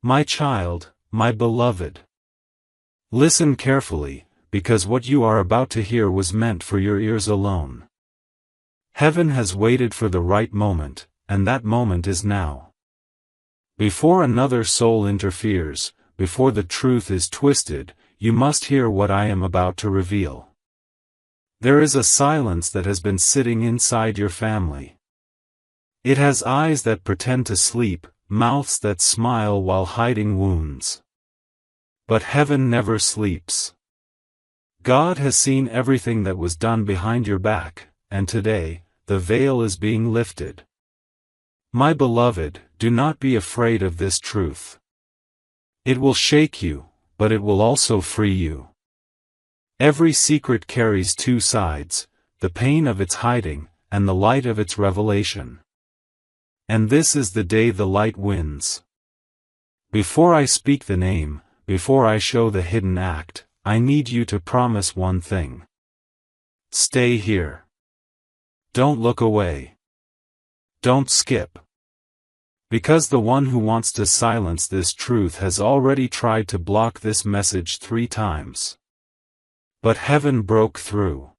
My child, my beloved. Listen carefully, because what you are about to hear was meant for your ears alone. Heaven has waited for the right moment, and that moment is now. Before another soul interferes, before the truth is twisted, you must hear what I am about to reveal. There is a silence that has been sitting inside your family. It has eyes that pretend to sleep, mouths that smile while hiding wounds. But heaven never sleeps. God has seen everything that was done behind your back, and today, the veil is being lifted. My beloved, do not be afraid of this truth. It will shake you, but it will also free you. Every secret carries two sides, the pain of its hiding, and the light of its revelation. And this is the day the light wins. Before I speak the name, before I show the hidden act, I need you to promise one thing. Stay here. Don't look away. Don't skip. Because the one who wants to silence this truth has already tried to block this message 3 times. But heaven broke through.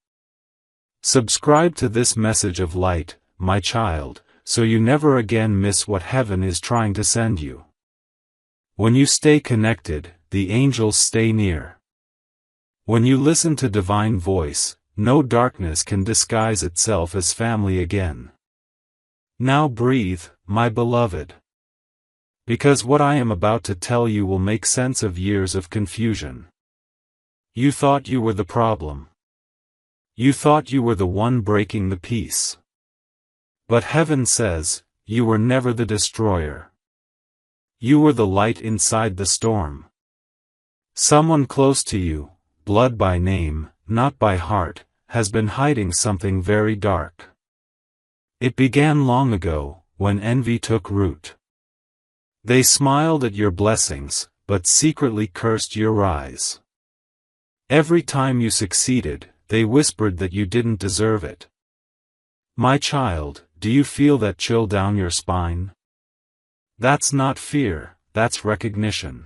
Subscribe to this message of light, my child, so you never again miss what heaven is trying to send you. When you stay connected, the angels stay near. When you listen to divine voice, no darkness can disguise itself as family again. Now breathe, my beloved. Because what I am about to tell you will make sense of years of confusion. You thought you were the problem. You thought you were the one breaking the peace. But heaven says, you were never the destroyer. You were the light inside the storm. Someone close to you, blood by name, not by heart, has been hiding something very dark. It began long ago, when envy took root. They smiled at your blessings, but secretly cursed your rise. Every time you succeeded, they whispered that you didn't deserve it. My child, do you feel that chill down your spine? That's not fear, that's recognition.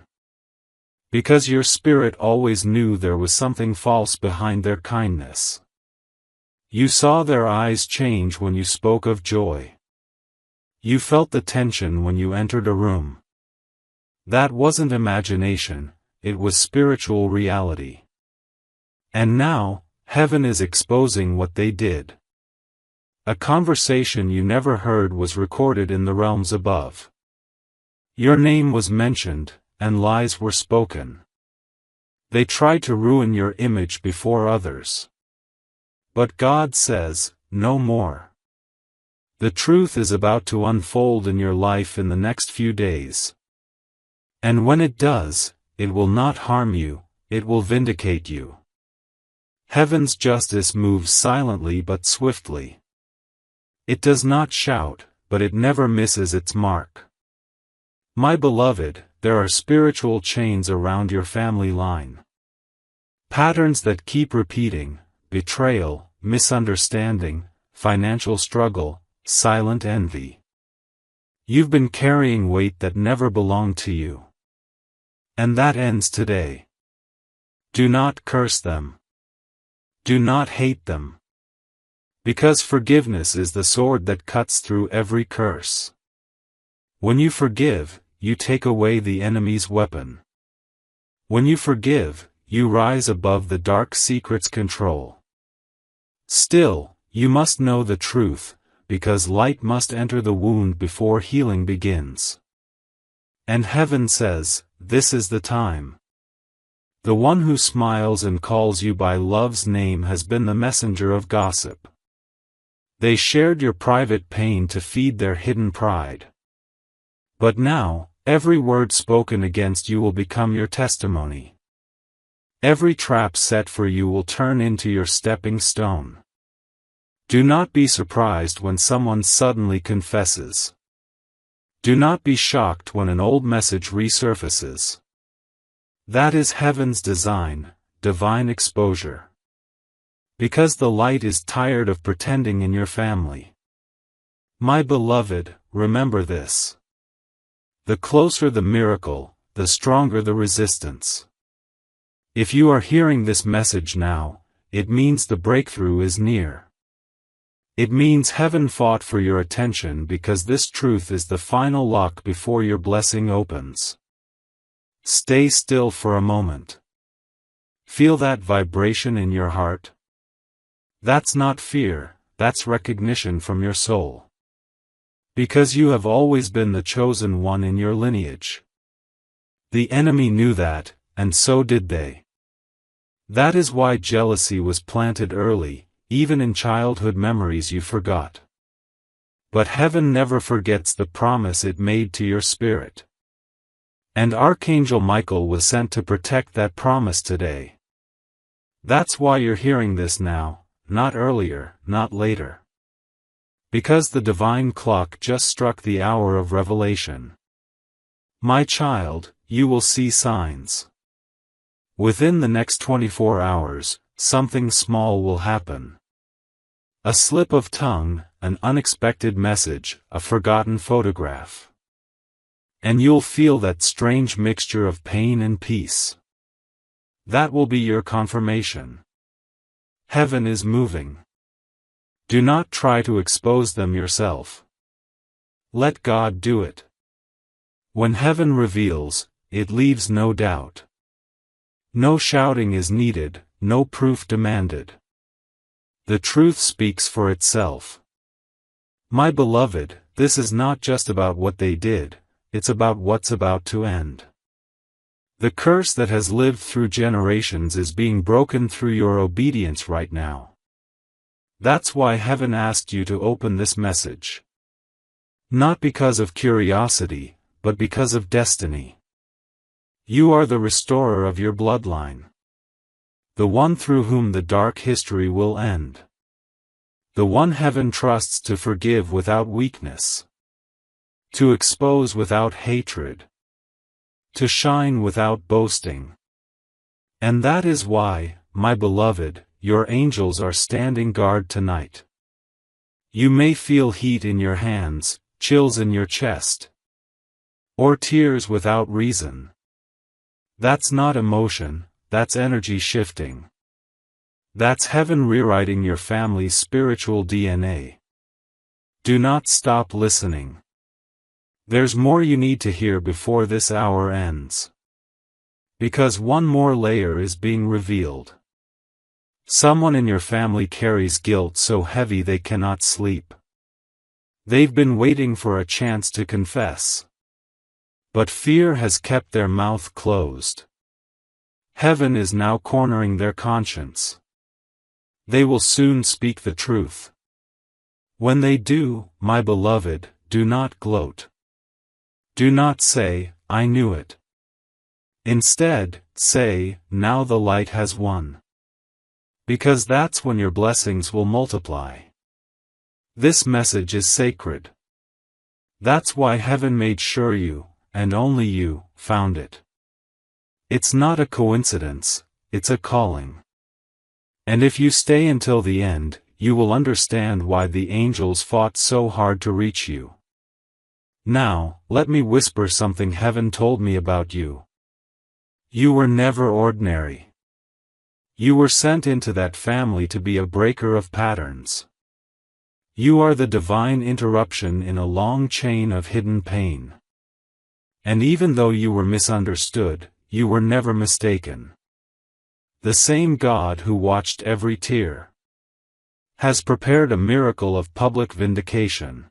Because your spirit always knew there was something false behind their kindness. You saw their eyes change when you spoke of joy. You felt the tension when you entered a room. That wasn't imagination, it was spiritual reality. And now, heaven is exposing what they did. A conversation you never heard was recorded in the realms above. Your name was mentioned, and lies were spoken. They tried to ruin your image before others. But God says, no more. The truth is about to unfold in your life in the next few days. And when it does, it will not harm you, it will vindicate you. Heaven's justice moves silently but swiftly. It does not shout, but it never misses its mark. My beloved, there are spiritual chains around your family line. Patterns that keep repeating: betrayal, misunderstanding, financial struggle, silent envy. You've been carrying weight that never belonged to you. And that ends today. Do not curse them. Do not hate them. Because forgiveness is the sword that cuts through every curse. When you forgive, you take away the enemy's weapon. When you forgive, you rise above the dark secret's control. Still, you must know the truth, because light must enter the wound before healing begins. And heaven says, this is the time. The one who smiles and calls you by love's name has been the messenger of gossip. They shared your private pain to feed their hidden pride. But now, every word spoken against you will become your testimony. Every trap set for you will turn into your stepping stone. Do not be surprised when someone suddenly confesses. Do not be shocked when an old message resurfaces. That is heaven's design, divine exposure. Because the light is tired of pretending in your family. My beloved, remember this. The closer the miracle, the stronger the resistance. If you are hearing this message now, it means the breakthrough is near. It means heaven fought for your attention because this truth is the final lock before your blessing opens. Stay still for a moment. Feel that vibration in your heart? That's not fear, that's recognition from your soul. Because you have always been the chosen one in your lineage. The enemy knew that, and so did they. That is why jealousy was planted early, even in childhood memories you forgot. But heaven never forgets the promise it made to your spirit. And Archangel Michael was sent to protect that promise today. That's why you're hearing this now, not earlier, not later. Because the divine clock just struck the hour of revelation. My child, you will see signs. Within the next 24 hours, something small will happen. A slip of tongue, an unexpected message, a forgotten photograph. And you'll feel that strange mixture of pain and peace. That will be your confirmation. Heaven is moving. Do not try to expose them yourself. Let God do it. When heaven reveals, it leaves no doubt. No shouting is needed, no proof demanded. The truth speaks for itself. My beloved, this is not just about what they did, it's about what's about to end. The curse that has lived through generations is being broken through your obedience right now. That's why heaven asked you to open this message. Not because of curiosity, but because of destiny. You are the restorer of your bloodline. The one through whom the dark history will end. The one heaven trusts to forgive without weakness. To expose without hatred. To shine without boasting. And that is why, my beloved, your angels are standing guard tonight. You may feel heat in your hands, chills in your chest. Or tears without reason. That's not emotion, that's energy shifting. That's heaven rewriting your family's spiritual DNA. Do not stop listening. There's more you need to hear before this hour ends. Because one more layer is being revealed. Someone in your family carries guilt so heavy they cannot sleep. They've been waiting for a chance to confess. But fear has kept their mouth closed. Heaven is now cornering their conscience. They will soon speak the truth. When they do, my beloved, do not gloat. Do not say, I knew it. Instead, say, now the light has won. Because that's when your blessings will multiply. This message is sacred. That's why heaven made sure you, and only you, found it. It's not a coincidence, it's a calling. And if you stay until the end, you will understand why the angels fought so hard to reach you. Now, let me whisper something heaven told me about you. You were never ordinary. You were sent into that family to be a breaker of patterns. You are the divine interruption in a long chain of hidden pain. And even though you were misunderstood, you were never mistaken. The same God who watched every tear has prepared a miracle of public vindication.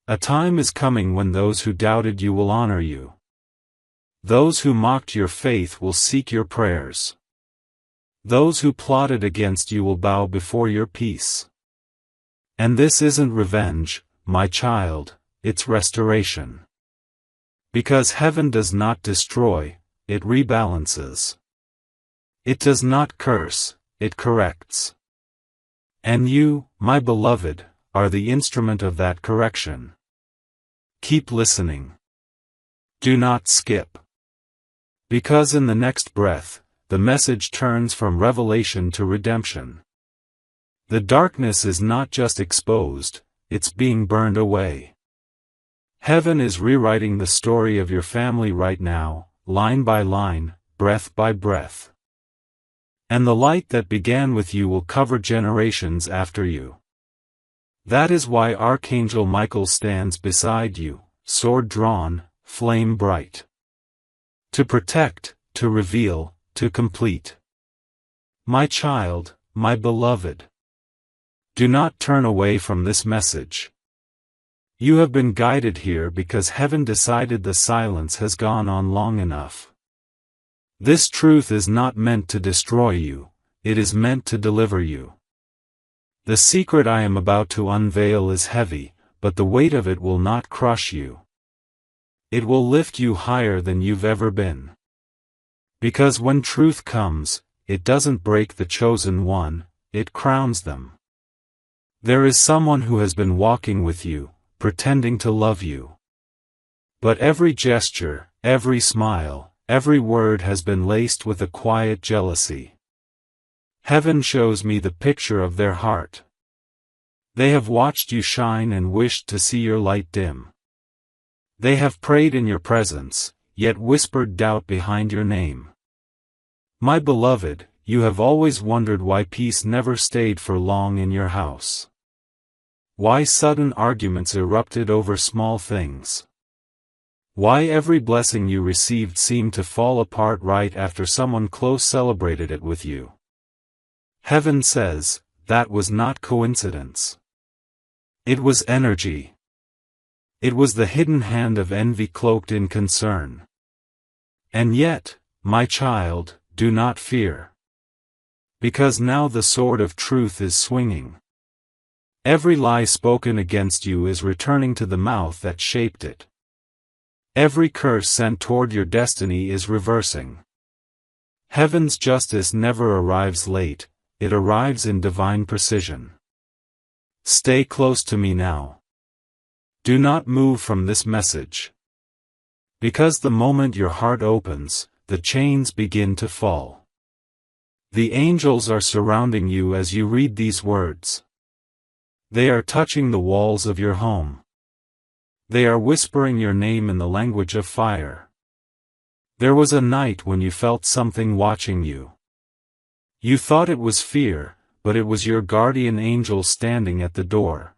A time is coming when those who doubted you will honor you. Those who mocked your faith will seek your prayers. Those who plotted against you will bow before your peace. And this isn't revenge, my child, it's restoration. Because heaven does not destroy, it rebalances. It does not curse, it corrects. And you, my beloved, are the instrument of that correction. Keep listening. Do not skip. Because in the next breath, the message turns from revelation to redemption. The darkness is not just exposed, it's being burned away. Heaven is rewriting the story of your family right now, line by line, breath by breath. And the light that began with you will cover generations after you. That is why Archangel Michael stands beside you, sword drawn, flame bright. To protect, to reveal, to complete. My child, my beloved. Do not turn away from this message. You have been guided here because heaven decided the silence has gone on long enough. This truth is not meant to destroy you, it is meant to deliver you. The secret I am about to unveil is heavy, but the weight of it will not crush you. It will lift you higher than you've ever been. Because when truth comes, it doesn't break the chosen one, it crowns them. There is someone who has been walking with you, pretending to love you. But every gesture, every smile, every word has been laced with a quiet jealousy. Heaven shows me the picture of their heart. They have watched you shine and wished to see your light dim. They have prayed in your presence, yet whispered doubt behind your name. My beloved, you have always wondered why peace never stayed for long in your house. Why sudden arguments erupted over small things. Why every blessing you received seemed to fall apart right after someone close celebrated it with you. Heaven says, that was not coincidence. It was energy. It was the hidden hand of envy cloaked in concern. And yet, my child, do not fear. Because now the sword of truth is swinging. Every lie spoken against you is returning to the mouth that shaped it. Every curse sent toward your destiny is reversing. Heaven's justice never arrives late, it arrives in divine precision. Stay close to me now. Do not move from this message. Because the moment your heart opens, the chains begin to fall. The angels are surrounding you as you read these words. They are touching the walls of your home. They are whispering your name in the language of fire. There was a night when you felt something watching you. You thought it was fear, but it was your guardian angel standing at the door.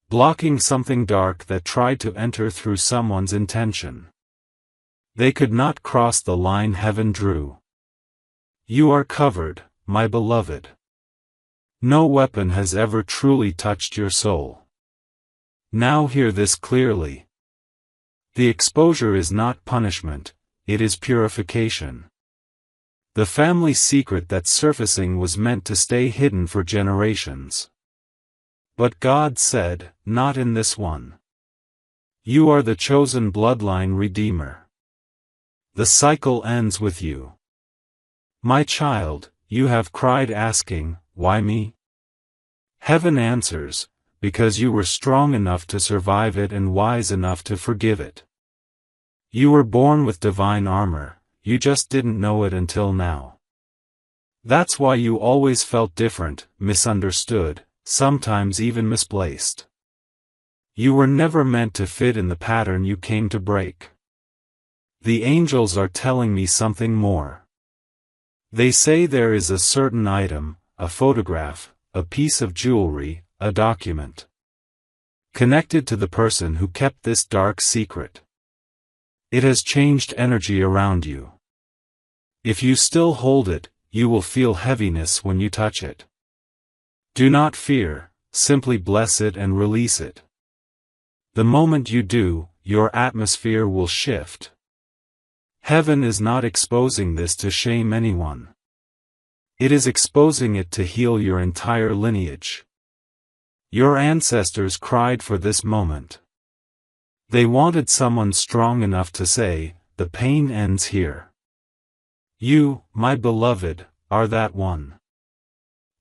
Blocking something dark that tried to enter through someone's intention. They could not cross the line heaven drew. You are covered, my beloved. No weapon has ever truly touched your soul. Now hear this clearly. The exposure is not punishment, it is purification. The family secret that's surfacing was meant to stay hidden for generations. But God said, not in this one. You are the chosen bloodline redeemer. The cycle ends with you. My child, you have cried asking, why me? Heaven answers, because you were strong enough to survive it and wise enough to forgive it. You were born with divine armor, you just didn't know it until now. That's why you always felt different, misunderstood, sometimes even misplaced. You were never meant to fit in the pattern you came to break. The angels are telling me something more. They say there is a certain item, a photograph, a piece of jewelry, a document, connected to the person who kept this dark secret. It has changed energy around you. If you still hold it, you will feel heaviness when you touch it. Do not fear, simply bless it and release it. The moment you do, your atmosphere will shift. Heaven is not exposing this to shame anyone. It is exposing it to heal your entire lineage. Your ancestors cried for this moment. They wanted someone strong enough to say, the pain ends here. You, my beloved, are that one.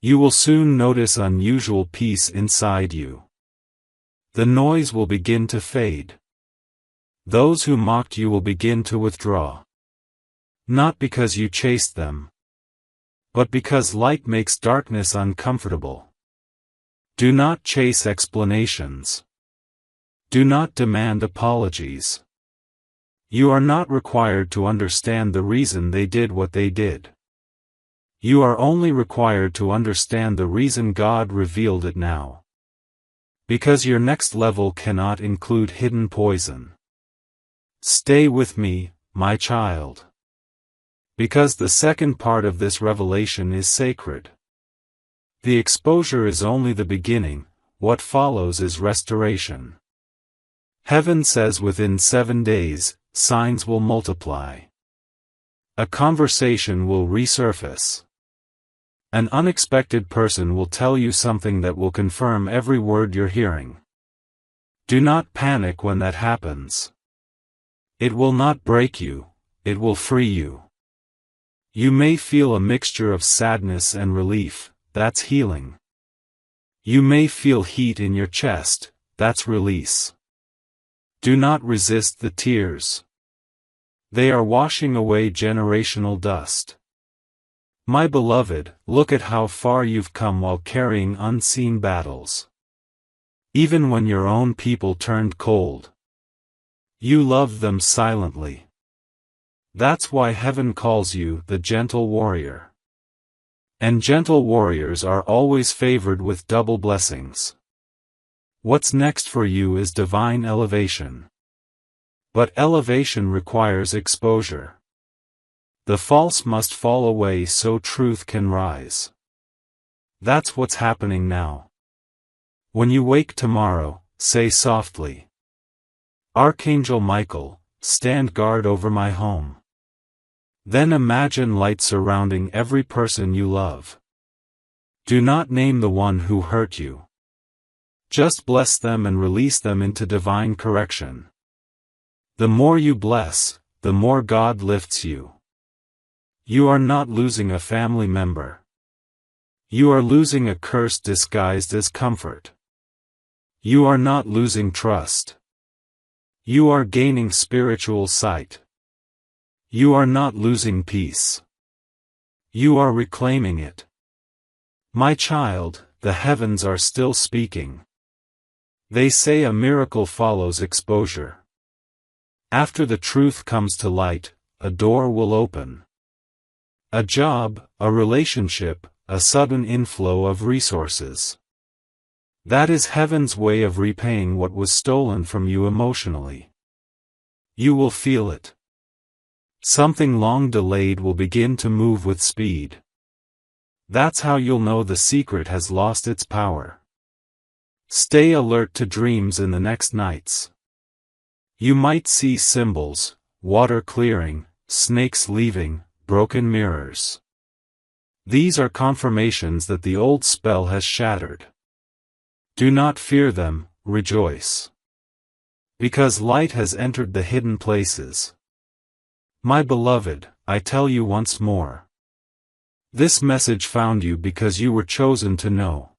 You will soon notice unusual peace inside you. The noise will begin to fade. Those who mocked you will begin to withdraw. Not because you chased them, but because light makes darkness uncomfortable. Do not chase explanations. Do not demand apologies. You are not required to understand the reason they did what they did. You are only required to understand the reason God revealed it now. Because your next level cannot include hidden poison. Stay with me, my child. Because the second part of this revelation is sacred. The exposure is only the beginning, what follows is restoration. Heaven says within 7 days, signs will multiply. A conversation will resurface. An unexpected person will tell you something that will confirm every word you're hearing. Do not panic when that happens. It will not break you, it will free you. You may feel a mixture of sadness and relief, that's healing. You may feel heat in your chest, that's release. Do not resist the tears. They are washing away generational dust. My beloved, look at how far you've come while carrying unseen battles. Even when your own people turned cold, you loved them silently. That's why heaven calls you the gentle warrior. And gentle warriors are always favored with double blessings. What's next for you is divine elevation. But elevation requires exposure. The false must fall away so truth can rise. That's what's happening now. When you wake tomorrow, say softly, Archangel Michael, stand guard over my home. Then imagine light surrounding every person you love. Do not name the one who hurt you. Just bless them and release them into divine correction. The more you bless, the more God lifts you. You are not losing a family member. You are losing a curse disguised as comfort. You are not losing trust. You are gaining spiritual sight. You are not losing peace. You are reclaiming it. My child, the heavens are still speaking. They say a miracle follows exposure. After the truth comes to light, a door will open. A job, a relationship, a sudden inflow of resources. That is heaven's way of repaying what was stolen from you emotionally. You will feel it. Something long delayed will begin to move with speed. That's how you'll know the secret has lost its power. Stay alert to dreams in the next nights. You might see symbols, water clearing, snakes leaving, broken mirrors. These are confirmations that the old spell has shattered. Do not fear them, rejoice. Because light has entered the hidden places. My beloved, I tell you once more. This message found you because you were chosen to know.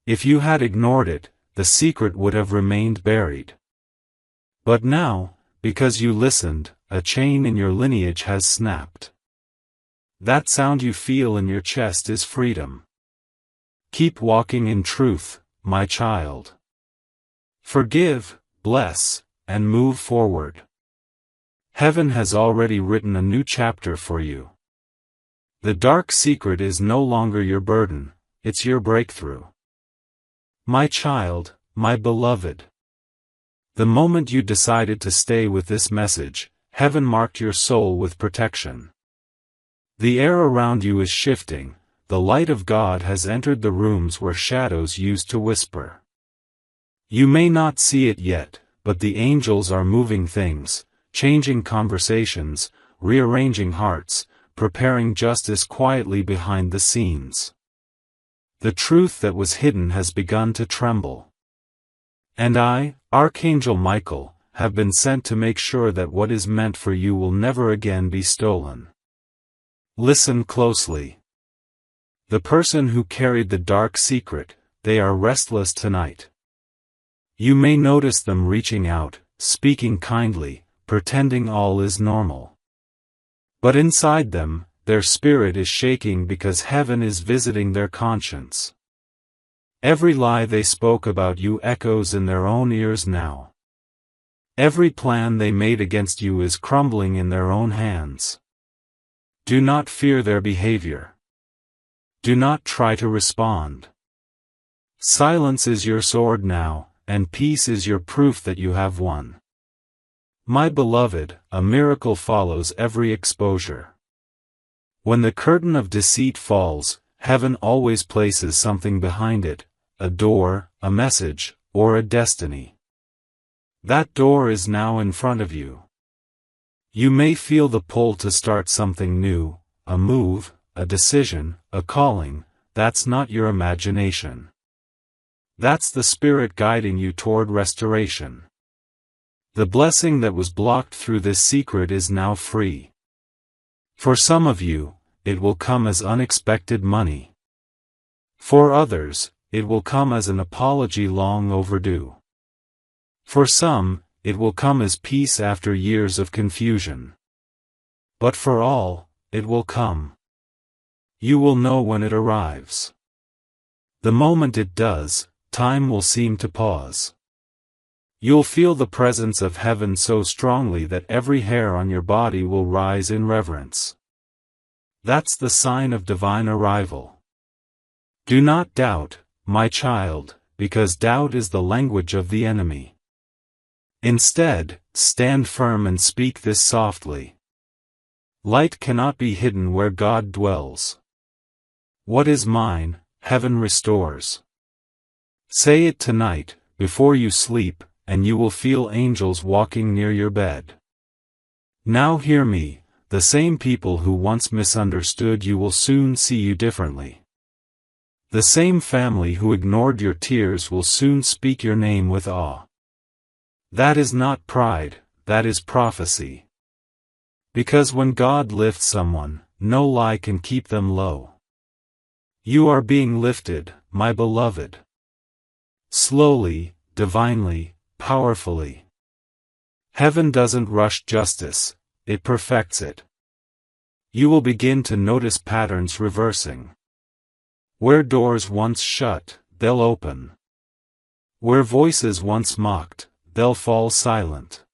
If you had ignored it, the secret would have remained buried. But now, because you listened, a chain in your lineage has snapped. That sound you feel in your chest is freedom. Keep walking in truth, my child. Forgive, bless, and move forward. Heaven has already written a new chapter for you. The dark secret is no longer your burden, it's your breakthrough. My child, my beloved. The moment you decided to stay with this message, heaven marked your soul with protection. The air around you is shifting, the light of God has entered the rooms where shadows used to whisper. You may not see it yet, but the angels are moving things, changing conversations, rearranging hearts, preparing justice quietly behind the scenes. The truth that was hidden has begun to tremble. And I, Archangel Michael, have been sent to make sure that what is meant for you will never again be stolen. Listen closely. The person who carried the dark secret, they are restless tonight. You may notice them reaching out, speaking kindly, pretending all is normal. But inside them, their spirit is shaking because heaven is visiting their conscience. Every lie they spoke about you echoes in their own ears now. Every plan they made against you is crumbling in their own hands. Do not fear their behavior. Do not try to respond. Silence is your sword now, and peace is your proof that you have won. My beloved, a miracle follows every exposure. When the curtain of deceit falls, heaven always places something behind it, a door, a message, or a destiny. That door is now in front of you. You may feel the pull to start something new, a move, a decision, a calling. That's not your imagination. That's the Spirit guiding you toward restoration. The blessing that was blocked through this secret is now free. For some of you, it will come as unexpected money. For others, it will come as an apology long overdue. For some, it will come as peace after years of confusion. But for all, it will come. You will know when it arrives. The moment it does, time will seem to pause. You'll feel the presence of heaven so strongly that every hair on your body will rise in reverence. That's the sign of divine arrival. Do not doubt, my child, because doubt is the language of the enemy. Instead, stand firm and speak this softly. Light cannot be hidden where God dwells. What is mine, heaven restores. Say it tonight, before you sleep, and you will feel angels walking near your bed. Now hear me, the same people who once misunderstood you will soon see you differently. The same family who ignored your tears will soon speak your name with awe. That is not pride, that is prophecy. Because when God lifts someone, no lie can keep them low. You are being lifted, my beloved. Slowly, divinely, powerfully. Heaven doesn't rush justice, it perfects it. You will begin to notice patterns reversing. Where doors once shut, they'll open. Where voices once mocked, they'll fall silent.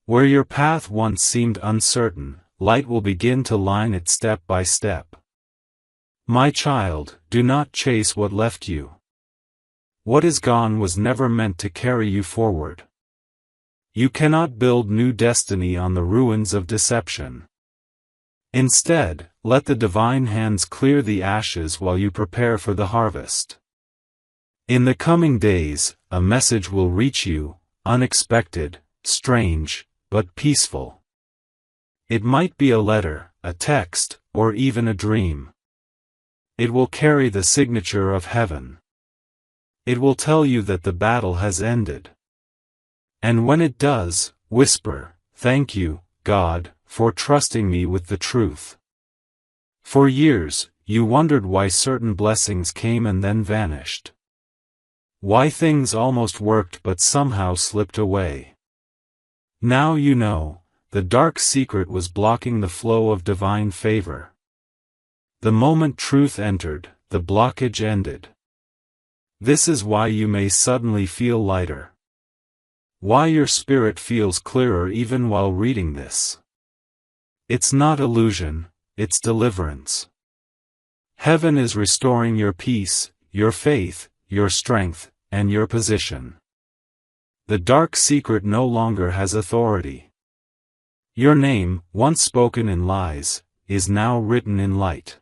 Where your path once seemed uncertain, light will begin to line it step by step. My child, do not chase what left you. What is gone was never meant to carry you forward. You cannot build new destiny on the ruins of deception. Instead, let the divine hands clear the ashes while you prepare for the harvest. In the coming days, a message will reach you, unexpected, strange, but peaceful. It might be a letter, a text, or even a dream. It will carry the signature of heaven. It will tell you that the battle has ended. And when it does, whisper, "Thank you, God, for trusting me with the truth." For years, you wondered why certain blessings came and then vanished. Why things almost worked but somehow slipped away. Now you know, the dark secret was blocking the flow of divine favor. The moment truth entered, the blockage ended. This is why you may suddenly feel lighter. Why your spirit feels clearer even while reading this. It's not illusion, it's deliverance. Heaven is restoring your peace, your faith, your strength, and your position. The dark secret no longer has authority. Your name, once spoken in lies, is now written in light.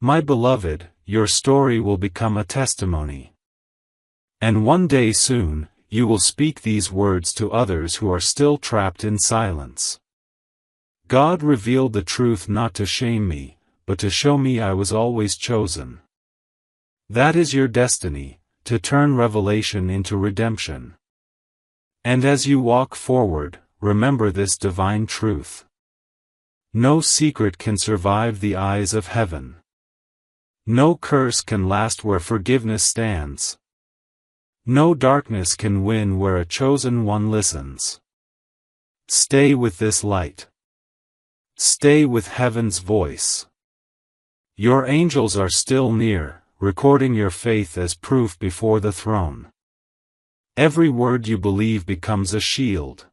My beloved, your story will become a testimony. And one day soon, you will speak these words to others who are still trapped in silence. God revealed the truth not to shame me, but to show me I was always chosen. That is your destiny, to turn revelation into redemption. And as you walk forward, remember this divine truth. No secret can survive the eyes of heaven. No curse can last where forgiveness stands. No darkness can win where a chosen one listens. Stay with this light. Stay with heaven's voice. Your angels are still near, recording your faith as proof before the throne. Every word you believe becomes a shield.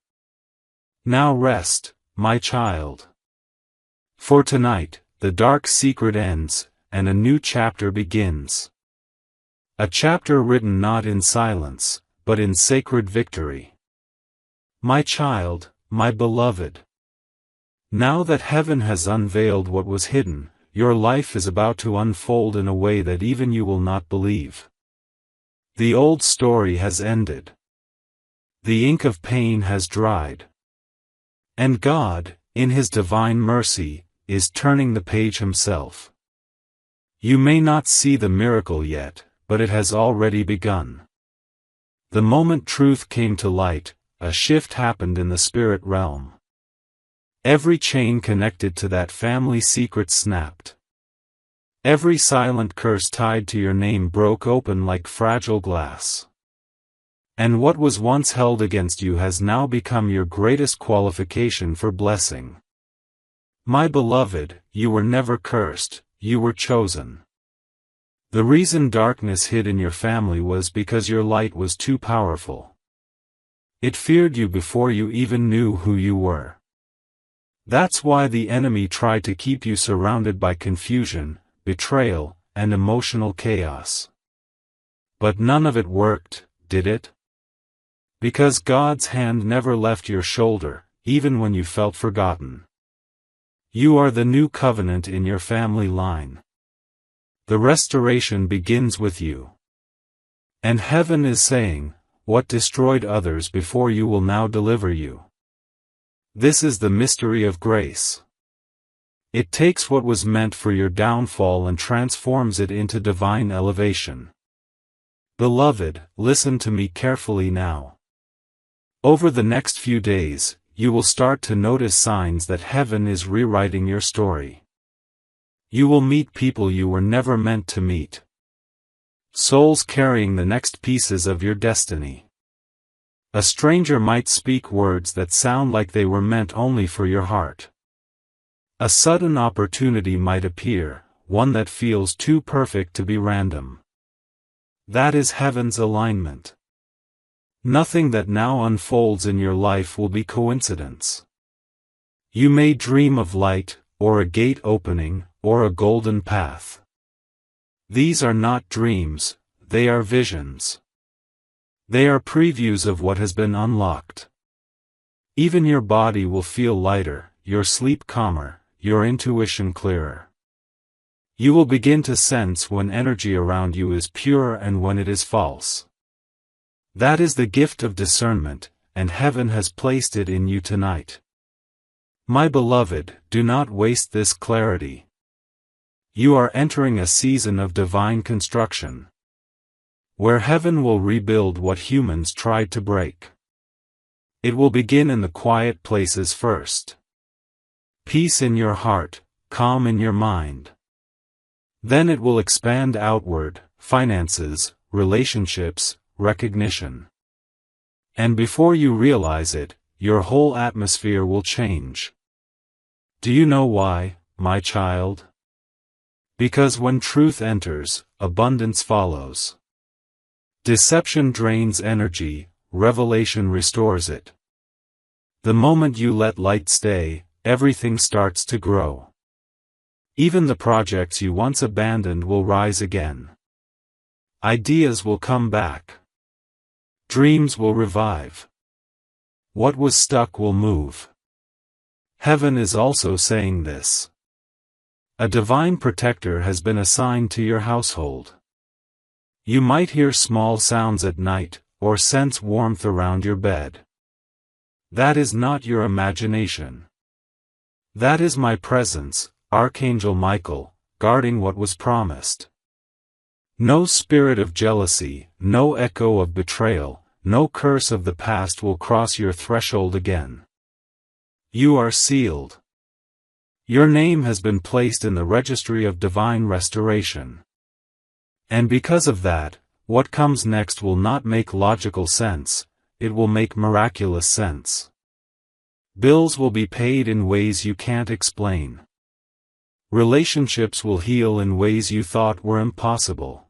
Now rest, my child. For tonight, the dark secret ends, and a new chapter begins. A chapter written not in silence, but in sacred victory. My child, my beloved. Now that heaven has unveiled what was hidden, your life is about to unfold in a way that even you will not believe. The old story has ended. The ink of pain has dried. And God, in His divine mercy, is turning the page Himself. You may not see the miracle yet, but it has already begun. The moment truth came to light, a shift happened in the spirit realm. Every chain connected to that family secret snapped. Every silent curse tied to your name broke open like fragile glass. And what was once held against you has now become your greatest qualification for blessing. My beloved, you were never cursed, you were chosen. The reason darkness hid in your family was because your light was too powerful. It feared you before you even knew who you were. That's why the enemy tried to keep you surrounded by confusion, betrayal, and emotional chaos. But none of it worked, did it? Because God's hand never left your shoulder, even when you felt forgotten. You are the new covenant in your family line. The restoration begins with you. And heaven is saying, what destroyed others before you will now deliver you. This is the mystery of grace. It takes what was meant for your downfall and transforms it into divine elevation. Beloved, listen to me carefully now. Over the next few days, you will start to notice signs that heaven is rewriting your story. You will meet people you were never meant to meet. Souls carrying the next pieces of your destiny. A stranger might speak words that sound like they were meant only for your heart. A sudden opportunity might appear, one that feels too perfect to be random. That is heaven's alignment. Nothing that now unfolds in your life will be coincidence. You may dream of light, or a gate opening, or a golden path. These are not dreams, they are visions. They are previews of what has been unlocked. Even your body will feel lighter, your sleep calmer, your intuition clearer. You will begin to sense when energy around you is pure and when it is false. That is the gift of discernment, and heaven has placed it in you tonight. My beloved, do not waste this clarity. You are entering a season of divine construction, where heaven will rebuild what humans tried to break. It will begin in the quiet places first. Peace in your heart, calm in your mind. Then it will expand outward, finances, relationships, recognition. And before you realize it, your whole atmosphere will change. Do you know why, my child? Because when truth enters, abundance follows. Deception drains energy, revelation restores it. The moment you let light stay, everything starts to grow. Even the projects you once abandoned will rise again. Ideas will come back. Dreams will revive. What was stuck will move. Heaven is also saying this. A divine protector has been assigned to your household. You might hear small sounds at night, or sense warmth around your bed. That is not your imagination. That is my presence, Archangel Michael, guarding what was promised. No spirit of jealousy, no echo of betrayal, no curse of the past will cross your threshold again. You are sealed. Your name has been placed in the registry of divine restoration. And because of that, what comes next will not make logical sense, it will make miraculous sense. Bills will be paid in ways you can't explain. Relationships will heal in ways you thought were impossible.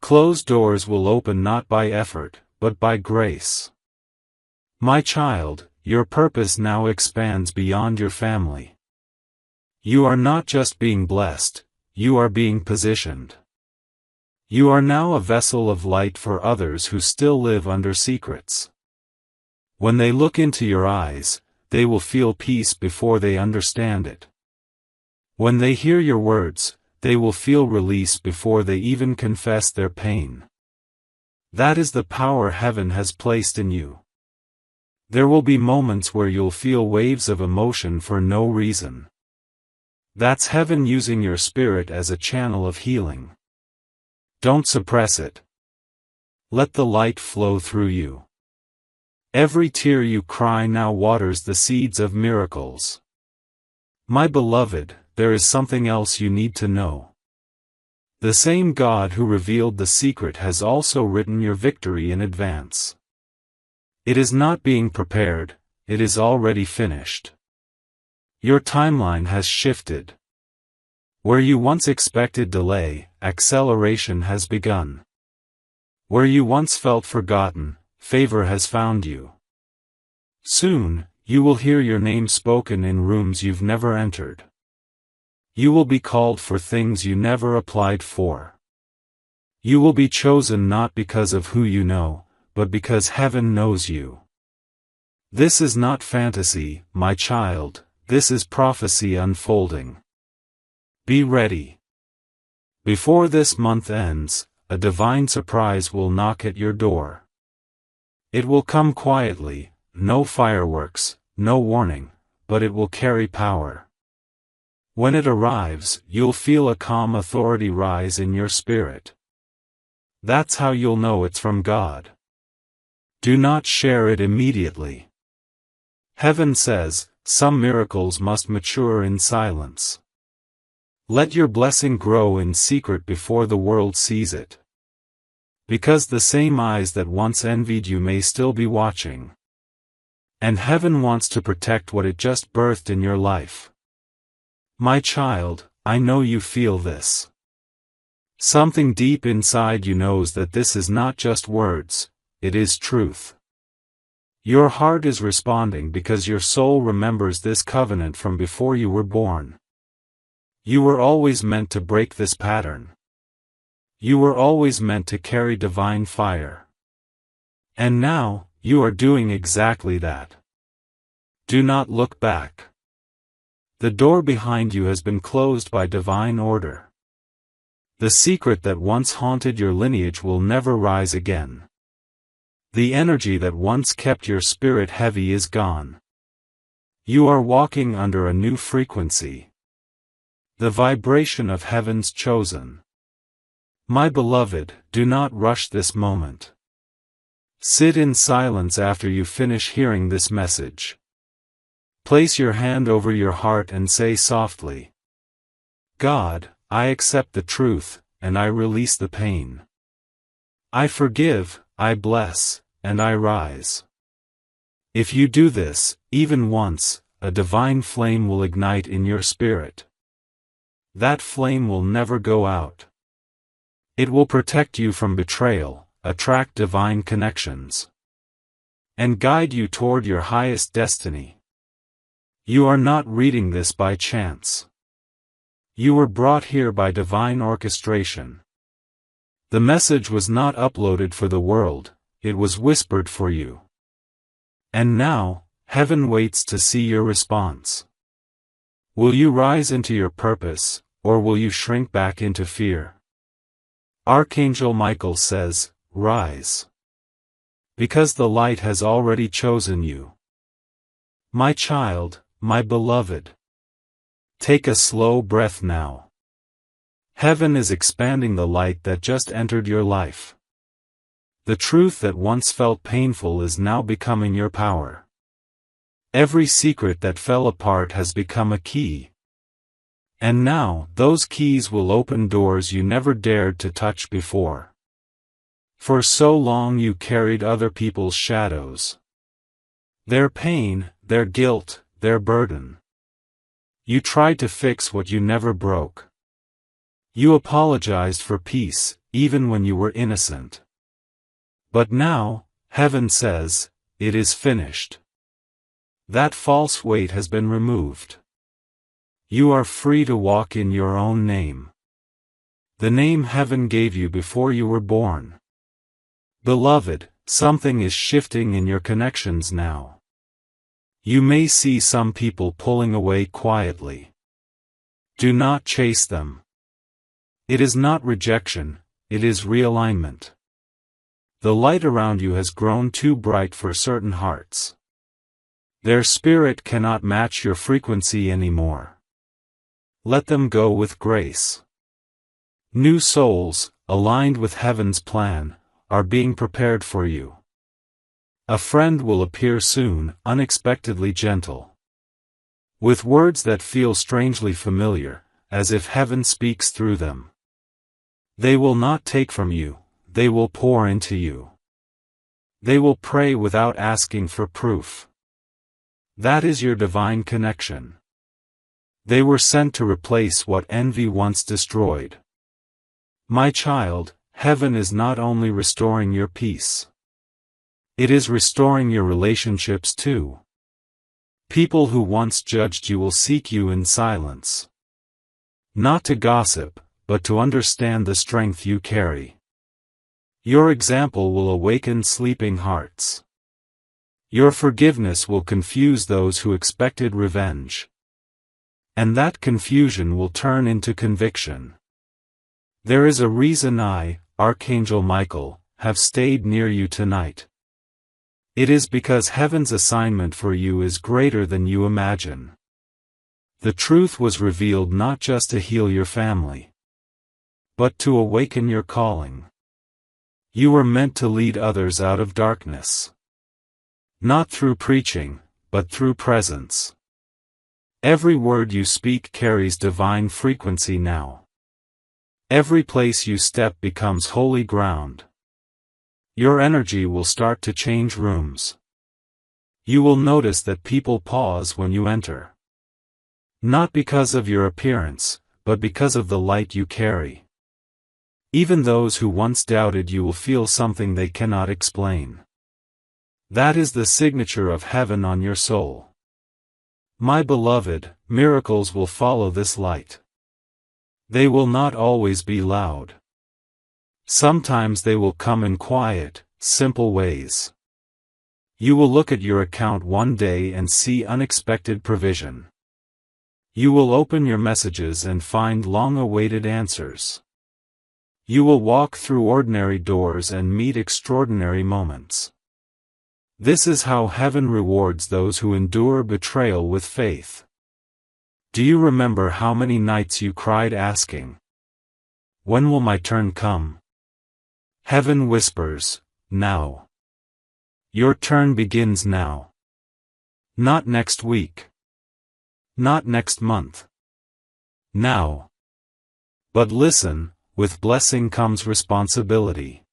Closed doors will open not by effort, but by grace. My child, your purpose now expands beyond your family. You are not just being blessed, you are being positioned. You are now a vessel of light for others who still live under secrets. When they look into your eyes, they will feel peace before they understand it. When they hear your words, they will feel release before they even confess their pain. That is the power heaven has placed in you. There will be moments where you'll feel waves of emotion for no reason. That's heaven using your spirit as a channel of healing. Don't suppress it. Let the light flow through you. Every tear you cry now waters the seeds of miracles. My beloved, there is something else you need to know. The same God who revealed the secret has also written your victory in advance. It is not being prepared, it is already finished. Your timeline has shifted. Where you once expected delay, acceleration has begun. Where you once felt forgotten, favor has found you. Soon, you will hear your name spoken in rooms you've never entered. You will be called for things you never applied for. You will be chosen not because of who you know, but because heaven knows you. This is not fantasy, my child, this is prophecy unfolding. Be ready. Before this month ends, a divine surprise will knock at your door. It will come quietly, no fireworks, no warning, but it will carry power. When it arrives, you'll feel a calm authority rise in your spirit. That's how you'll know it's from God. Do not share it immediately. Heaven says, some miracles must mature in silence. Let your blessing grow in secret before the world sees it. Because the same eyes that once envied you may still be watching. And heaven wants to protect what it just birthed in your life. My child, I know you feel this. Something deep inside you knows that this is not just words, it is truth. Your heart is responding because your soul remembers this covenant from before you were born. You were always meant to break this pattern. You were always meant to carry divine fire. And now, you are doing exactly that. Do not look back. The door behind you has been closed by divine order. The secret that once haunted your lineage will never rise again. The energy that once kept your spirit heavy is gone. You are walking under a new frequency. The vibration of heaven's chosen. My beloved, do not rush this moment. Sit in silence after you finish hearing this message. Place your hand over your heart and say softly, God, I accept the truth, and I release the pain. I forgive, I bless, and I rise. If you do this, even once, a divine flame will ignite in your spirit. That flame will never go out. It will protect you from betrayal, attract divine connections, and guide you toward your highest destiny. You are not reading this by chance. You were brought here by divine orchestration. The message was not uploaded for the world, it was whispered for you. And now, heaven waits to see your response. Will you rise into your purpose, or will you shrink back into fear? Archangel Michael says, rise. Because the light has already chosen you. My child, my beloved. Take a slow breath now. Heaven is expanding the light that just entered your life. The truth that once felt painful is now becoming your power. Every secret that fell apart has become a key. And now, those keys will open doors you never dared to touch before. For so long you carried other people's shadows. Their pain, their guilt, their burden. You tried to fix what you never broke. You apologized for peace, even when you were innocent. But now, heaven says, it is finished. That false weight has been removed. You are free to walk in your own name. The name heaven gave you before you were born. Beloved, something is shifting in your connections now. You may see some people pulling away quietly. Do not chase them. It is not rejection, it is realignment. The light around you has grown too bright for certain hearts. Their spirit cannot match your frequency anymore. Let them go with grace. New souls, aligned with heaven's plan, are being prepared for you. A friend will appear soon, unexpectedly gentle. With words that feel strangely familiar, as if heaven speaks through them. They will not take from you, they will pour into you. They will pray without asking for proof. That is your divine connection. They were sent to replace what envy once destroyed. My child, heaven is not only restoring your peace. It is restoring your relationships too. People who once judged you will seek you in silence. Not to gossip, but to understand the strength you carry. Your example will awaken sleeping hearts. Your forgiveness will confuse those who expected revenge. And that confusion will turn into conviction. There is a reason I, Archangel Michael, have stayed near you tonight. It is because heaven's assignment for you is greater than you imagine. The truth was revealed not just to heal your family, but to awaken your calling. You were meant to lead others out of darkness. Not through preaching, but through presence. Every word you speak carries divine frequency now. Every place you step becomes holy ground. Your energy will start to change rooms. You will notice that people pause when you enter. Not because of your appearance, but because of the light you carry. Even those who once doubted you will feel something they cannot explain. That is the signature of heaven on your soul. My beloved, miracles will follow this light. They will not always be loud. Sometimes they will come in quiet, simple ways. You will look at your account one day and see unexpected provision. You will open your messages and find long-awaited answers. You will walk through ordinary doors and meet extraordinary moments. This is how heaven rewards those who endure betrayal with faith. Do you remember how many nights you cried asking, "When will my turn come?" Heaven whispers, "Now." Your turn begins now. Not next week. Not next month. Now. But listen, with blessing comes responsibility.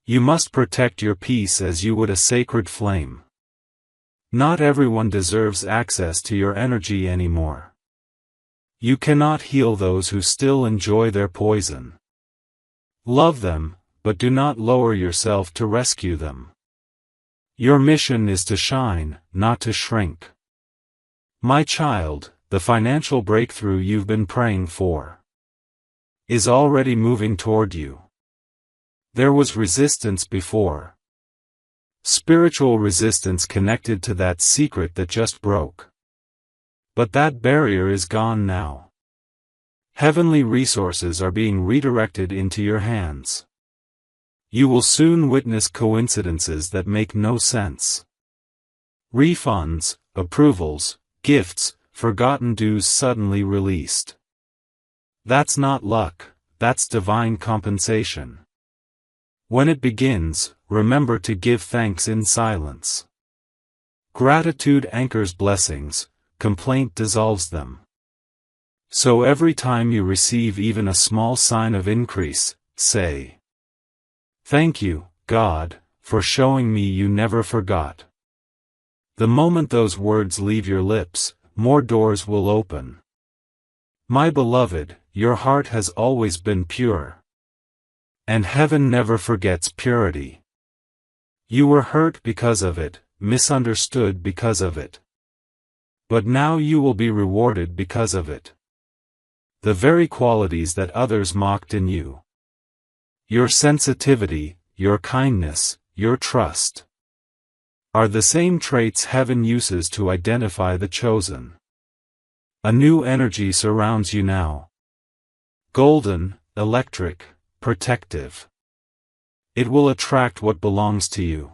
You must protect your peace as you would a sacred flame. Not everyone deserves access to your energy anymore. You cannot heal those who still enjoy their poison. Love them, but do not lower yourself to rescue them. Your mission is to shine, not to shrink. My child, the financial breakthrough you've been praying for is already moving toward you. There was resistance before. Spiritual resistance connected to that secret that just broke. But that barrier is gone now. Heavenly resources are being redirected into your hands. You will soon witness coincidences that make no sense. Refunds, approvals, gifts, forgotten dues suddenly released. That's not luck, that's divine compensation. When it begins, remember to give thanks in silence. Gratitude anchors blessings, complaint dissolves them. So every time you receive even a small sign of increase, say, "Thank you, God, for showing me you never forgot." The moment those words leave your lips, more doors will open. My beloved, your heart has always been pure. And heaven never forgets purity. You were hurt because of it, misunderstood because of it. But now you will be rewarded because of it. The very qualities that others mocked in you. Your sensitivity, your kindness, your trust, are the same traits heaven uses to identify the chosen. A new energy surrounds you now. Golden, electric, protective. It will attract what belongs to you,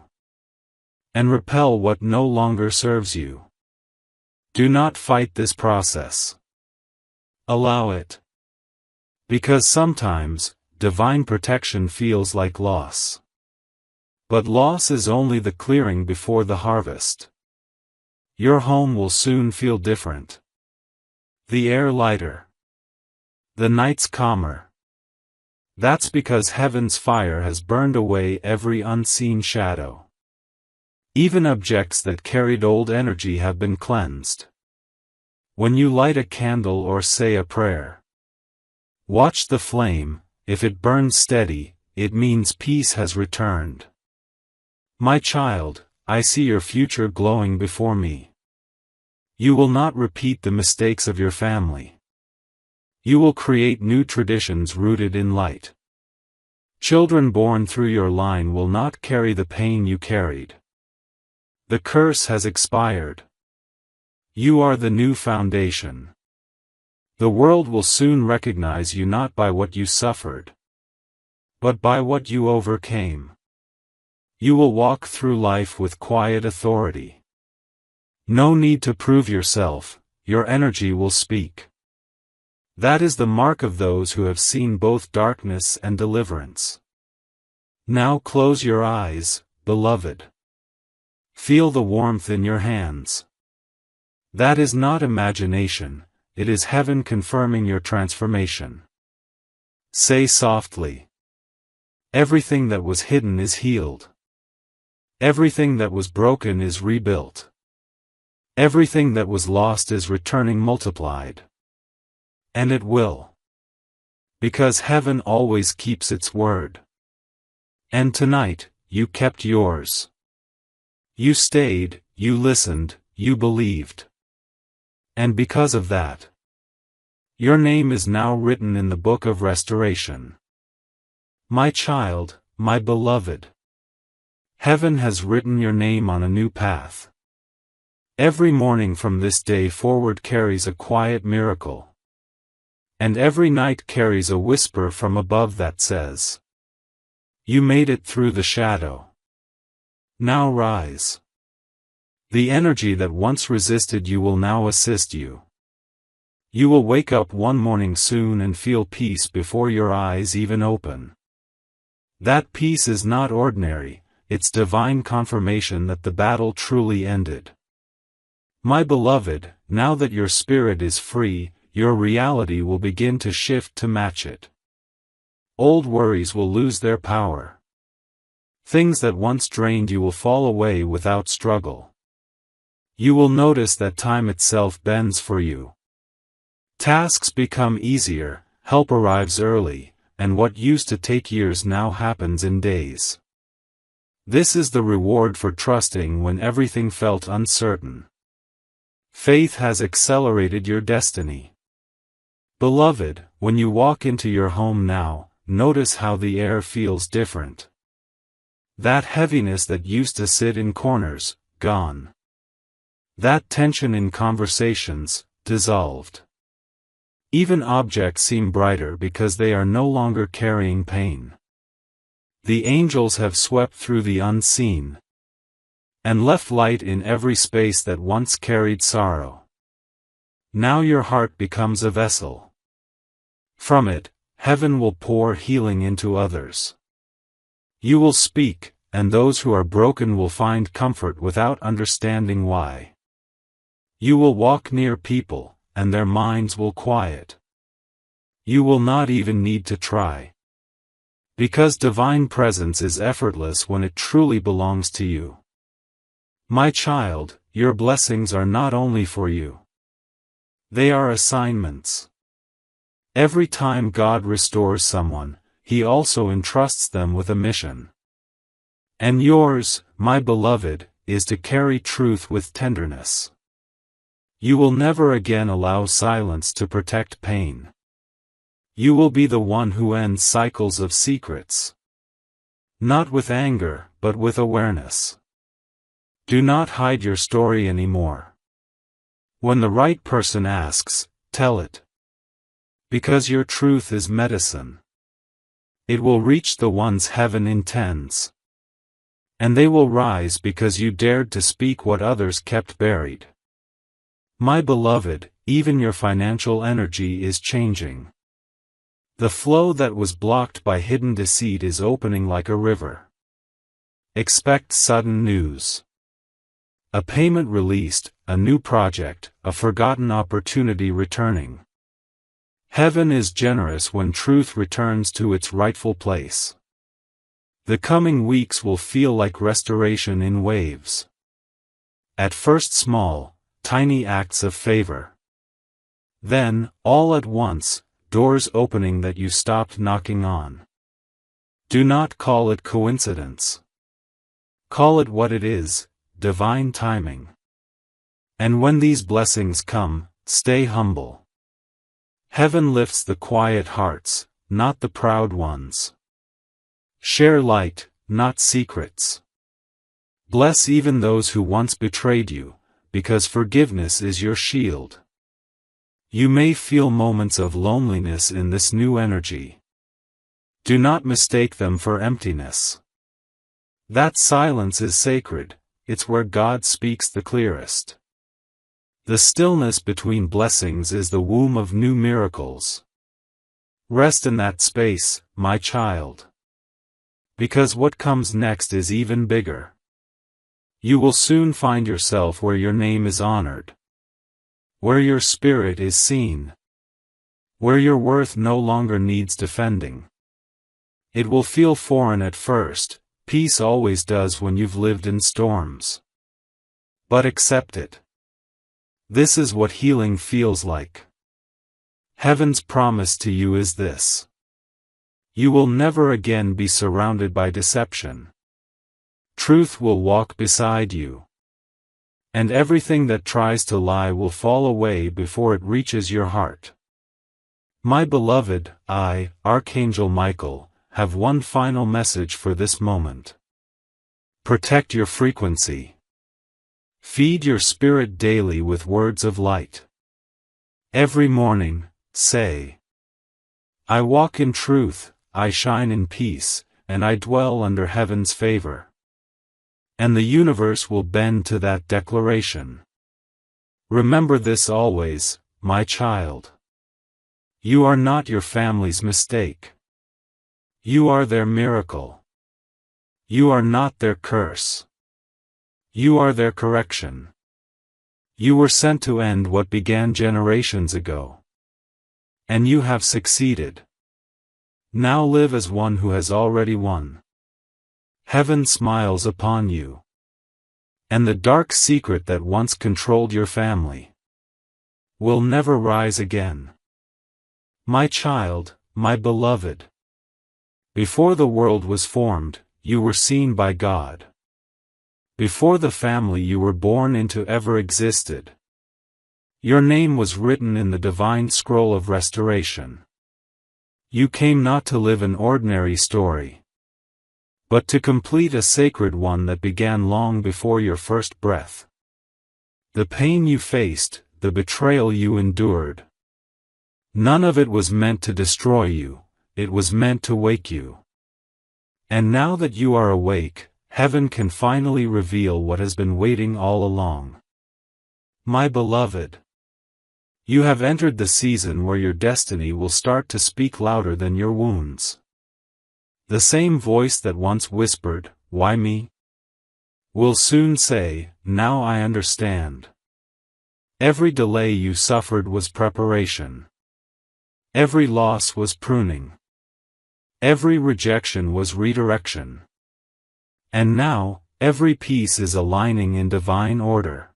and repel what no longer serves you. Do not fight this process. Allow it. Because sometimes, divine protection feels like loss. But loss is only the clearing before the harvest. Your home will soon feel different. The air lighter. The nights calmer. That's because heaven's fire has burned away every unseen shadow. Even objects that carried old energy have been cleansed. When you light a candle or say a prayer, watch the flame. If it burns steady, it means peace has returned. My child, I see your future glowing before me. You will not repeat the mistakes of your family. You will create new traditions rooted in light. Children born through your line will not carry the pain you carried. The curse has expired. You are the new foundation. The world will soon recognize you not by what you suffered, but by what you overcame. You will walk through life with quiet authority. No need to prove yourself, your energy will speak. That is the mark of those who have seen both darkness and deliverance. Now close your eyes, beloved. Feel the warmth in your hands. That is not imagination, it is heaven confirming your transformation. Say softly, everything that was hidden is healed. Everything that was broken is rebuilt. Everything that was lost is returning multiplied. And it will. Because heaven always keeps its word. And tonight, you kept yours. You stayed, you listened, you believed. And because of that, your name is now written in the book of restoration. My child, my beloved. Heaven has written your name on a new path. Every morning from this day forward carries a quiet miracle. And every night carries a whisper from above that says, you made it through the shadow. Now rise. The energy that once resisted you will now assist you. You will wake up one morning soon and feel peace before your eyes even open. That peace is not ordinary, it's divine confirmation that the battle truly ended. My beloved, now that your spirit is free, your reality will begin to shift to match it. Old worries will lose their power. Things that once drained you will fall away without struggle. You will notice that time itself bends for you. Tasks become easier, help arrives early, and what used to take years now happens in days. This is the reward for trusting when everything felt uncertain. Faith has accelerated your destiny. Beloved, when you walk into your home now, notice how the air feels different. That heaviness that used to sit in corners, gone. That tension in conversations, dissolved. Even objects seem brighter because they are no longer carrying pain. The angels have swept through the unseen, and left light in every space that once carried sorrow. Now your heart becomes a vessel. From it, heaven will pour healing into others. You will speak, and those who are broken will find comfort without understanding why. You will walk near people, and their minds will quiet. You will not even need to try. Because divine presence is effortless when it truly belongs to you. My child, your blessings are not only for you. They are assignments. Every time God restores someone, He also entrusts them with a mission. And yours, my beloved, is to carry truth with tenderness. You will never again allow silence to protect pain. You will be the one who ends cycles of secrets. Not with anger, but with awareness. Do not hide your story anymore. When the right person asks, tell it. Because your truth is medicine. It will reach the ones heaven intends. And they will rise because you dared to speak what others kept buried. My beloved, even your financial energy is changing. The flow that was blocked by hidden deceit is opening like a river. Expect sudden news. A payment released, a new project, a forgotten opportunity returning. Heaven is generous when truth returns to its rightful place. The coming weeks will feel like restoration in waves. At first small, tiny acts of favor. Then, all at once, doors opening that you stopped knocking on. Do not call it coincidence. Call it what it is, divine timing. And when these blessings come, stay humble. Heaven lifts the quiet hearts, not the proud ones. Share light, not secrets. Bless even those who once betrayed you, because forgiveness is your shield. You may feel moments of loneliness in this new energy. Do not mistake them for emptiness. That silence is sacred, it's where God speaks the clearest. The stillness between blessings is the womb of new miracles. Rest in that space, my child. Because what comes next is even bigger. You will soon find yourself where your name is honored. Where your spirit is seen. Where your worth no longer needs defending. It will feel foreign at first, peace always does when you've lived in storms. But accept it. This is what healing feels like. Heaven's promise to you is this. You will never again be surrounded by deception. Truth will walk beside you. And everything that tries to lie will fall away before it reaches your heart. My beloved, I, Archangel Michael, have one final message for this moment. Protect your frequency. Feed your spirit daily with words of light. Every morning, say, I walk in truth, I shine in peace, and I dwell under heaven's favor. And the universe will bend to that declaration. Remember this always, my child. You are not your family's mistake. You are their miracle. You are not their curse. You are their correction. You were sent to end what began generations ago. And you have succeeded. Now live as one who has already won. Heaven smiles upon you. And the dark secret that once controlled your family will never rise again. My child, my beloved. Before the world was formed, you were seen by God. Before the family you were born into ever existed. Your name was written in the divine scroll of restoration. You came not to live an ordinary story, but to complete a sacred one that began long before your first breath. The pain you faced, the betrayal you endured, none of it was meant to destroy you, it was meant to wake you. And now that you are awake, heaven can finally reveal what has been waiting all along. My beloved, you have entered the season where your destiny will start to speak louder than your wounds. The same voice that once whispered, "Why me?" will soon say, "Now I understand." Every delay you suffered was preparation. Every loss was pruning. Every rejection was redirection. And now, every piece is aligning in divine order.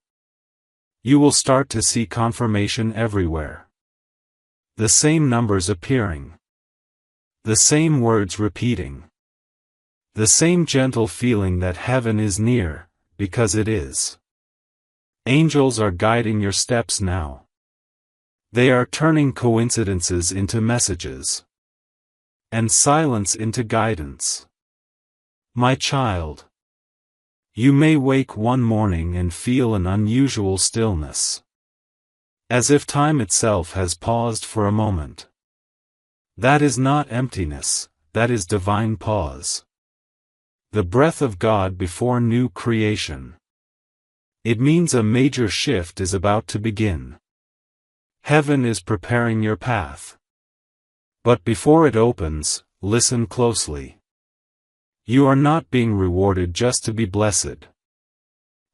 You will start to see confirmation everywhere. The same numbers appearing. The same words repeating. The same gentle feeling that heaven is near, because it is. Angels are guiding your steps now. They are turning coincidences into messages. And silence into guidance. My child. You may wake one morning and feel an unusual stillness. As if time itself has paused for a moment. That is not emptiness, that is divine pause. The breath of God before new creation. It means a major shift is about to begin. Heaven is preparing your path. But before it opens, listen closely. You are not being rewarded just to be blessed.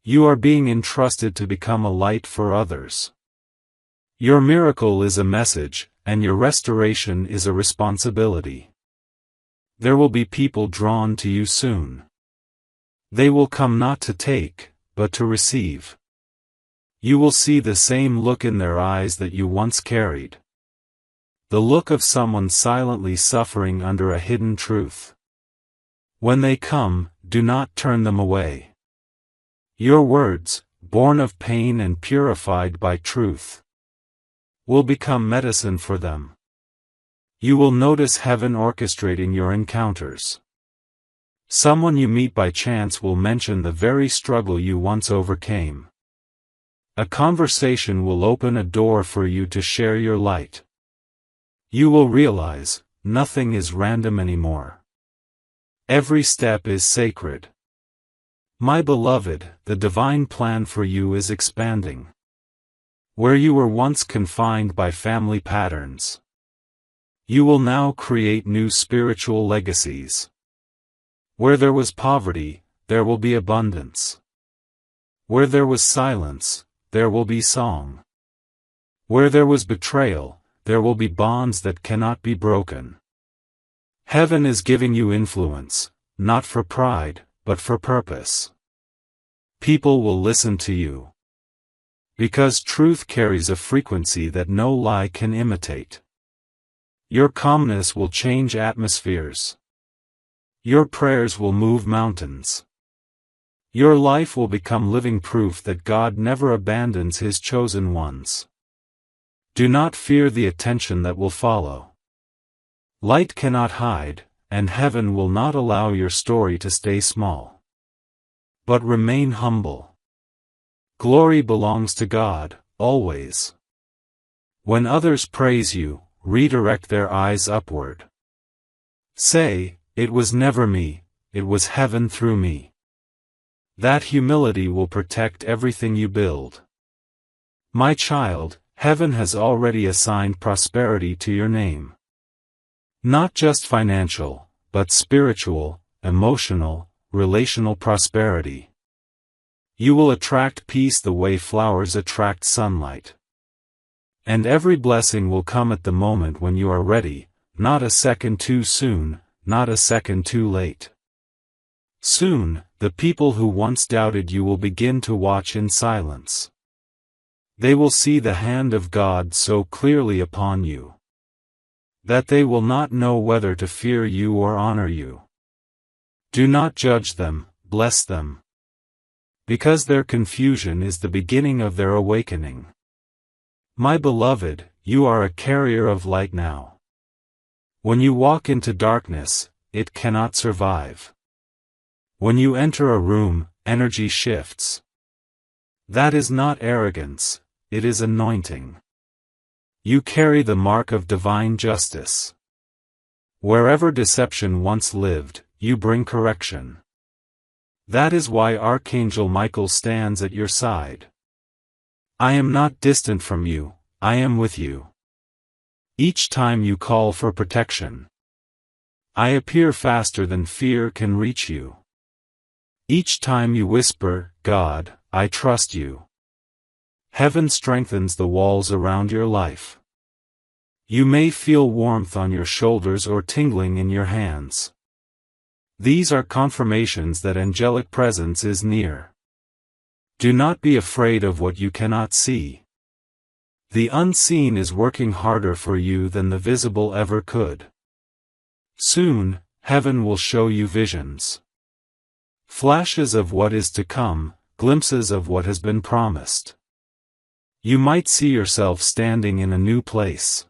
You are being entrusted to become a light for others. Your miracle is a message, and your restoration is a responsibility. There will be people drawn to you soon. They will come not to take, but to receive. You will see the same look in their eyes that you once carried. The look of someone silently suffering under a hidden truth. When they come, do not turn them away. Your words, born of pain and purified by truth, will become medicine for them. You will notice heaven orchestrating your encounters. Someone you meet by chance will mention the very struggle you once overcame. A conversation will open a door for you to share your light. You will realize, nothing is random anymore. Every step is sacred. My beloved, the divine plan for you is expanding. Where you were once confined by family patterns, you will now create new spiritual legacies. Where there was poverty, there will be abundance. Where there was silence, there will be song. Where there was betrayal, there will be bonds that cannot be broken. Heaven is giving you influence, not for pride, but for purpose. People will listen to you. Because truth carries a frequency that no lie can imitate. Your calmness will change atmospheres. Your prayers will move mountains. Your life will become living proof that God never abandons His chosen ones. Do not fear the attention that will follow. Light cannot hide, and heaven will not allow your story to stay small. But remain humble. Glory belongs to God, always. When others praise you, redirect their eyes upward. Say, it was never me, it was heaven through me. That humility will protect everything you build. My child, heaven has already assigned prosperity to your name. Not just financial, but spiritual, emotional, relational prosperity. You will attract peace the way flowers attract sunlight. And every blessing will come at the moment when you are ready, not a second too soon, not a second too late. Soon, the people who once doubted you will begin to watch in silence. They will see the hand of God so clearly upon you that they will not know whether to fear you or honor you. Do not judge them, bless them. Because their confusion is the beginning of their awakening. My beloved, you are a carrier of light now. When you walk into darkness, it cannot survive. When you enter a room, energy shifts. That is not arrogance, it is anointing. You carry the mark of divine justice. Wherever deception once lived, you bring correction. That is why Archangel Michael stands at your side. I am not distant from you, I am with you. Each time you call for protection, I appear faster than fear can reach you. Each time you whisper, God, I trust you. Heaven strengthens the walls around your life. You may feel warmth on your shoulders or tingling in your hands. These are confirmations that angelic presence is near. Do not be afraid of what you cannot see. The unseen is working harder for you than the visible ever could. Soon, heaven will show you visions. Flashes of what is to come, glimpses of what has been promised. You might see yourself standing in a new place.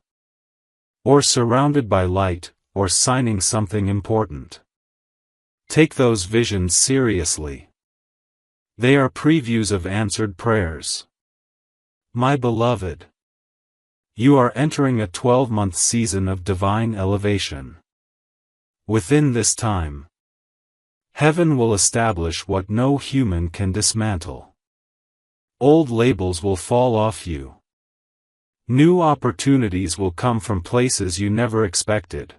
Or surrounded by light, or signing something important. Take those visions seriously. They are previews of answered prayers. My beloved, you are entering a 12-month season of divine elevation. Within this time, heaven will establish what no human can dismantle. Old labels will fall off you. New opportunities will come from places you never expected.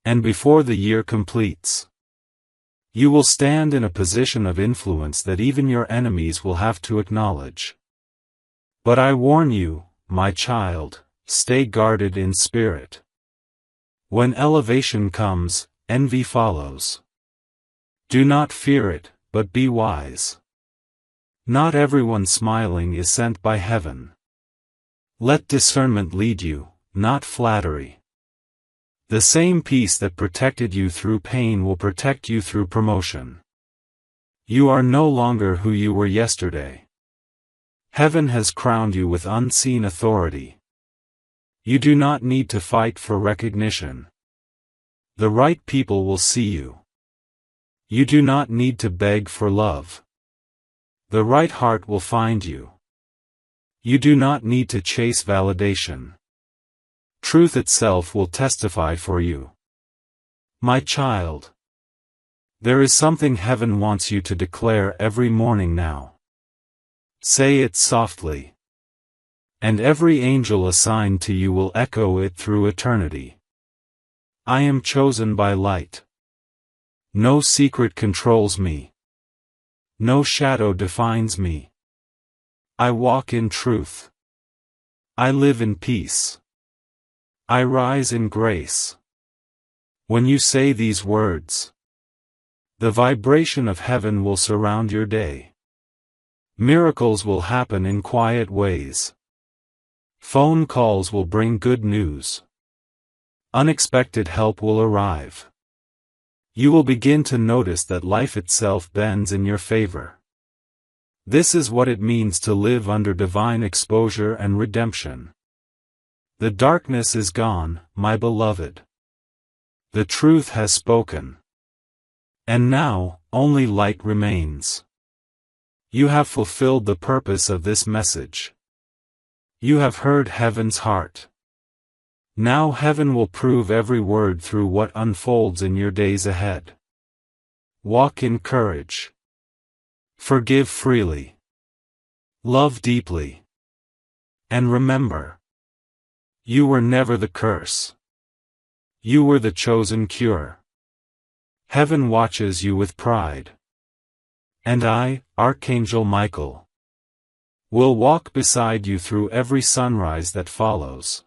And before the year completes, you will stand in a position of influence that even your enemies will have to acknowledge. But I warn you, my child, stay guarded in spirit. When elevation comes, envy follows. Do not fear it, but be wise. Not everyone smiling is sent by heaven. Let discernment lead you, not flattery. The same peace that protected you through pain will protect you through promotion. You are no longer who you were yesterday. Heaven has crowned you with unseen authority. You do not need to fight for recognition. The right people will see you. You do not need to beg for love. The right heart will find you. You do not need to chase validation. Truth itself will testify for you. My child, there is something heaven wants you to declare every morning now. Say it softly. And every angel assigned to you will echo it through eternity. I am chosen by light. No secret controls me. No shadow defines me. I walk in truth. I live in peace. I rise in grace. When you say these words, the vibration of heaven will surround your day. Miracles will happen in quiet ways. Phone calls will bring good news. Unexpected help will arrive. You will begin to notice that life itself bends in your favor. This is what it means to live under divine exposure and redemption. The darkness is gone, my beloved. The truth has spoken. And now, only light remains. You have fulfilled the purpose of this message. You have heard heaven's heart. Now heaven will prove every word through what unfolds in your days ahead. Walk in courage. Forgive freely. Love deeply. And remember, you were never the curse. You were the chosen cure. Heaven watches you with pride. And I, Archangel Michael, will walk beside you through every sunrise that follows.